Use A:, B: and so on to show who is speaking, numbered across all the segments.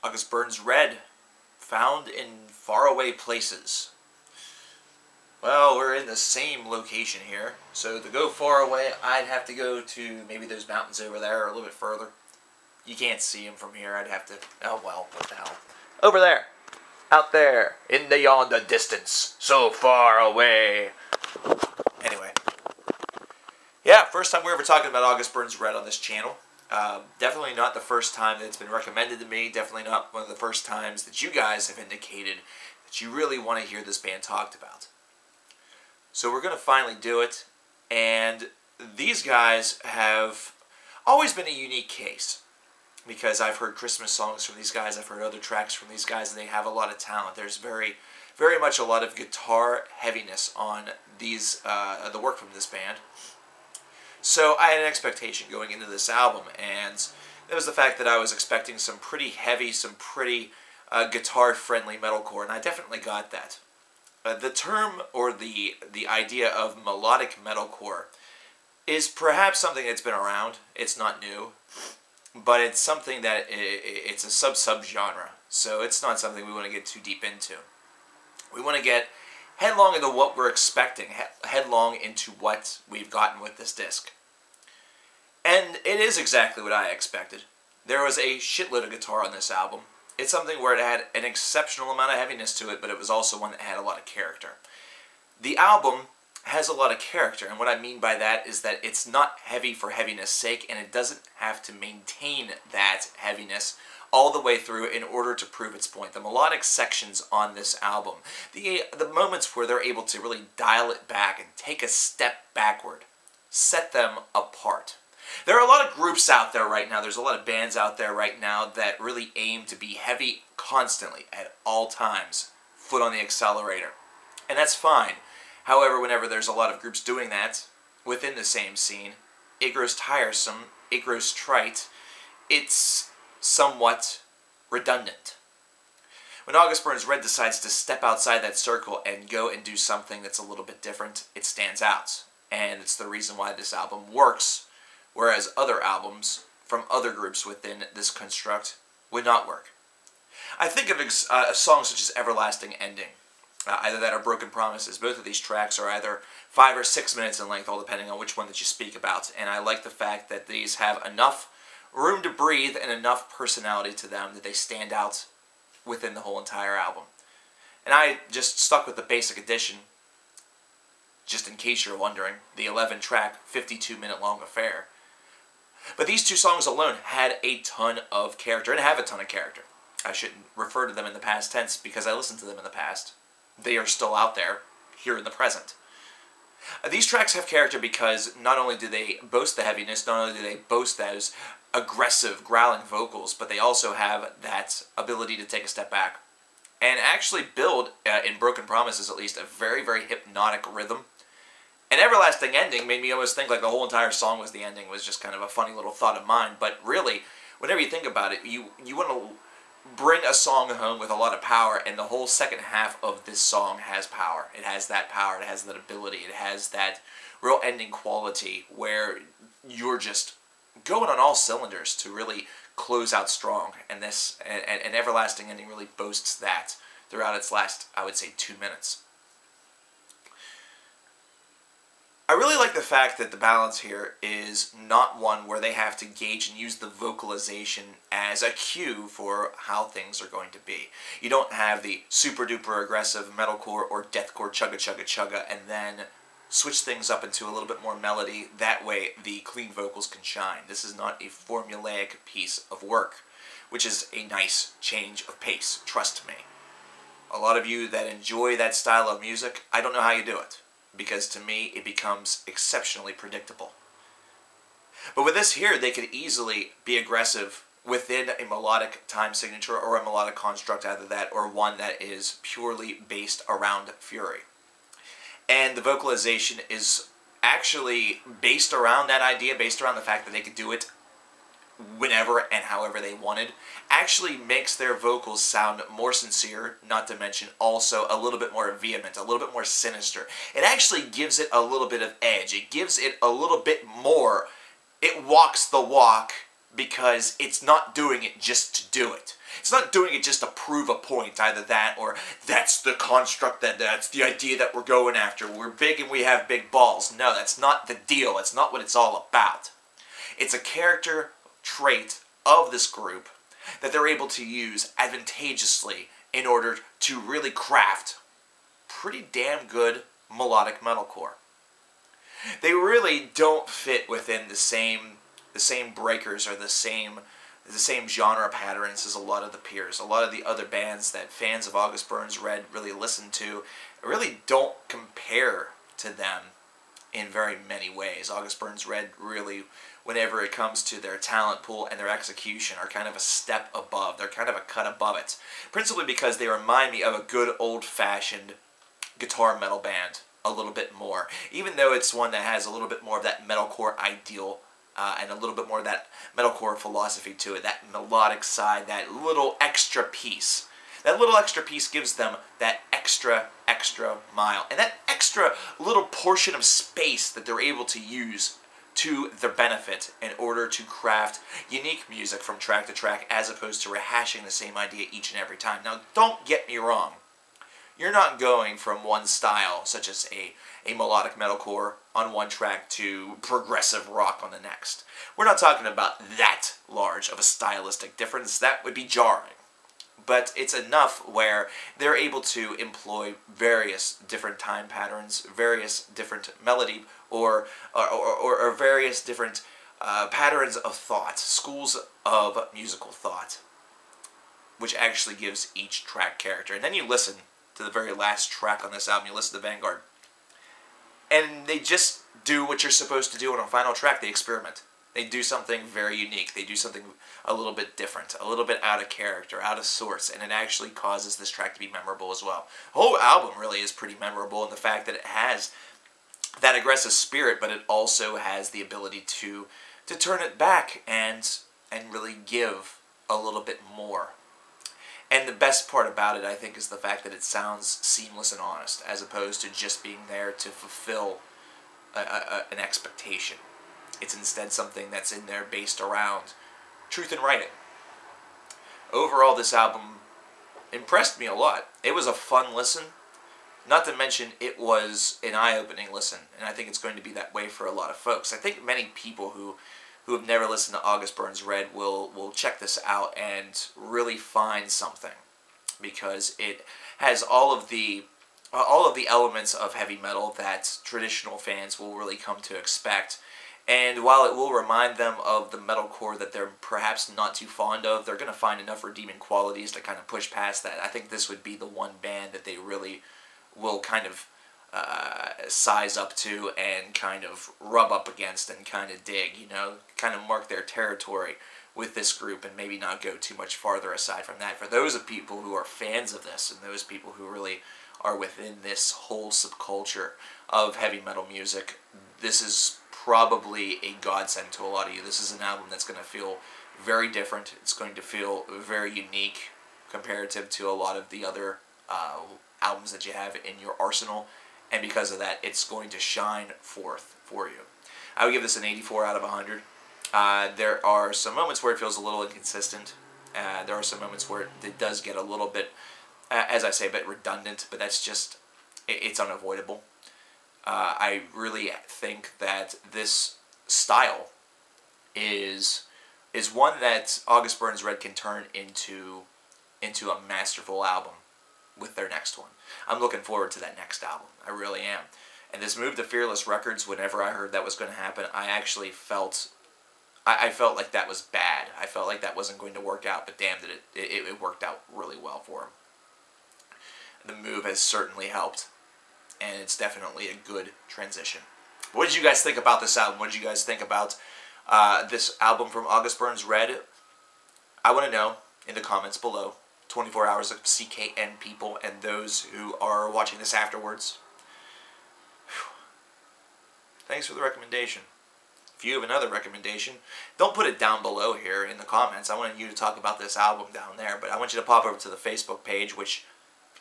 A: August Burns Red, found in faraway places. Well, we're in the same location here, so to go far away, I'd have to go to maybe those mountains over there, or a little bit further. You can't see them from here, I'd have to, oh well, what the hell. Over there, out there, in the yonder distance, so far away. Anyway. Yeah, first time we're ever talking about August Burns Red on this channel. Definitely not the first time that it's been recommended to me. Definitely not one of the first times that you guys have indicated that you really want to hear this band talked about. So we're going to finally do it. And these guys have always been a unique case. Because I've heard Christmas songs from these guys. I've heard other tracks from these guys. And they have a lot of talent. There's very much a lot of guitar heaviness on these the work from this band. So I had an expectation going into this album, and it was the fact that I was expecting some pretty heavy, some pretty guitar-friendly metalcore, and I definitely got that. The term, or the idea of melodic metalcore, is perhaps something that's been around. It's not new, but it's something that it's a sub-genre, so it's not something we want to get too deep into. We want to get headlong into what we're expecting, headlong into what we've gotten with this disc. And it is exactly what I expected. There was a shitload of guitar on this album. It's something where it had an exceptional amount of heaviness to it, but it was also one that had a lot of character. The album has a lot of character, and what I mean by that is that it's not heavy for heaviness' sake, and it doesn't have to maintain that heaviness all the way through in order to prove its point. The melodic sections on this album, the moments where they're able to really dial it back and take a step backward, set them apart. There are a lot of groups out there right now, there's a lot of bands out there right now that really aim to be heavy constantly at all times, foot on the accelerator. And that's fine. However, whenever there's a lot of groups doing that within the same scene, it grows tiresome, it grows trite, it's somewhat redundant. When August Burns Red decides to step outside that circle and go and do something that's a little bit different, it stands out. And it's the reason why this album works, whereas other albums from other groups within this construct would not work. I think of a song such as Everlasting Ending, either that or Broken Promises. Both of these tracks are either 5 or 6 minutes in length, all depending on which one that you speak about. And I like the fact that these have enough room to breathe and enough personality to them that they stand out within the whole entire album. And I just stuck with the basic edition, just in case you're wondering, the 11-track, 52-minute-long affair. But these two songs alone had a ton of character, and have a ton of character. I shouldn't refer to them in the past tense because I listened to them in the past. They are still out there, here in the present. These tracks have character because not only do they boast the heaviness, not only do they boast those aggressive, growling vocals, but they also have that ability to take a step back and actually build, in Broken Promises at least, a very, very hypnotic rhythm. And Everlasting Ending made me almost think like the whole entire song was the ending. It was just kind of a funny little thought of mine. But really, whenever you think about it, you want to bring a song home with a lot of power, and the whole second half of this song has power. It has that power, it has that ability, it has that real ending quality where you're just going on all cylinders to really close out strong. And this, and Everlasting Ending really boasts that throughout its last, I would say, 2 minutes. I really like the fact that the balance here is not one where they have to gauge and use the vocalization as a cue for how things are going to be. You don't have the super duper aggressive metalcore or deathcore chugga chugga chugga and then switch things up into a little bit more melody. That way the clean vocals can shine. This is not a formulaic piece of work, which is a nice change of pace, trust me. A lot of you that enjoy that style of music, I don't know how you do it, because to me it becomes exceptionally predictable. But with this here, they could easily be aggressive within a melodic time signature or a melodic construct, either that or one that is purely based around fury. And the vocalization is actually based around that idea, based around the fact that they could do it whenever and however they wanted, actually makes their vocals sound more sincere, not to mention also a little bit more vehement, a little bit more sinister. It actually gives it a little bit of edge. It gives it a little bit more. It walks the walk because it's not doing it just to do it. It's not doing it just to prove a point, either that or that's the construct, that's the idea that we're going after. We're big and we have big balls. No, that's not the deal. It's not what it's all about. It's a character trait of this group that they're able to use advantageously in order to really craft pretty damn good melodic metalcore. They really don't fit within the same breakers or the same genre patterns as a lot of the peers. A lot of the other bands that fans of August Burns Red really listen to really don't compare to them in very many ways. August Burns Red really, whenever it comes to their talent pool and their execution, are kind of a step above. They're kind of a cut above it. Principally because they remind me of a good old-fashioned guitar metal band a little bit more. Even though it's one that has a little bit more of that metalcore ideal and a little bit more of that metalcore philosophy to it, that melodic side, that little extra piece. That little extra piece gives them that extra mile. And that extra little portion of space that they're able to use to their benefit in order to craft unique music from track to track as opposed to rehashing the same idea each and every time. Now, don't get me wrong. You're not going from one style, such as a melodic metalcore on one track, to progressive rock on the next. We're not talking about that large of a stylistic difference. That would be jarring. But it's enough where they're able to employ various different time patterns, various different melody, or various different patterns of thought, schools of musical thought, which actually gives each track character. And then you listen to the very last track on this album, you listen to Vanguard, and they just do what you're supposed to do on a final track. They experiment. They do something very unique. They do something a little bit different, a little bit out of character, out of sorts, and it actually causes this track to be memorable as well. The whole album really is pretty memorable in the fact that it has that aggressive spirit, but it also has the ability to turn it back and really give a little bit more. And the best part about it, I think, is the fact that it sounds seamless and honest, as opposed to just being there to fulfill an expectation. It's instead something that's in there based around truth in writing. Overall, this album impressed me a lot. It was a fun listen. Not to mention, it was an eye-opening listen, and I think it's going to be that way for a lot of folks. I think many people who have never listened to August Burns Red will check this out and really find something, because it has all of the elements of heavy metal that traditional fans will really come to expect. And while it will remind them of the metalcore that they're perhaps not too fond of, they're going to find enough redeeming qualities to kind of push past that. I think this would be the one band that they really will kind of size up to and kind of rub up against and kind of dig, you know, kind of mark their territory with this group and maybe not go too much farther aside from that. For those of people who are fans of this and those people who really are within this whole subculture of heavy metal music, this is probably a godsend to a lot of you. This is an album that's going to feel very different. It's going to feel very unique comparative to a lot of the other albums that you have in your arsenal, and because of that, it's going to shine forth for you. I would give this an 84 out of 100. There are some moments where it feels a little inconsistent. There are some moments where it does get a little bit, as I say, a bit redundant, but that's just, it's unavoidable. I really think that this style is one that August Burns Red can turn into a masterful album with their next one. I'm looking forward to that next album. I really am. And this move to Fearless Records, whenever I heard that was going to happen, I actually felt like that was bad. I felt like that wasn't going to work out, but damn, it worked out really well for him. The move has certainly helped, and it's definitely a good transition. What did you guys think about this album? What did you guys think about this album from August Burns Red? I want to know in the comments below. 24 hours of CKN people and those who are watching this afterwards. Whew. Thanks for the recommendation. If you have another recommendation, don't put it down below here in the comments. I want you to talk about this album down there, but I want you to pop over to the Facebook page, which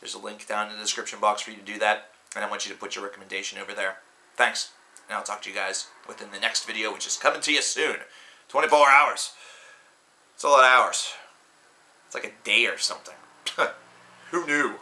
A: there's a link down in the description box for you to do that, and I want you to put your recommendation over there. Thanks, and I'll talk to you guys within the next video, which is coming to you soon. 24 hours. It's a lot of hours. It's like a day or something. Who knew?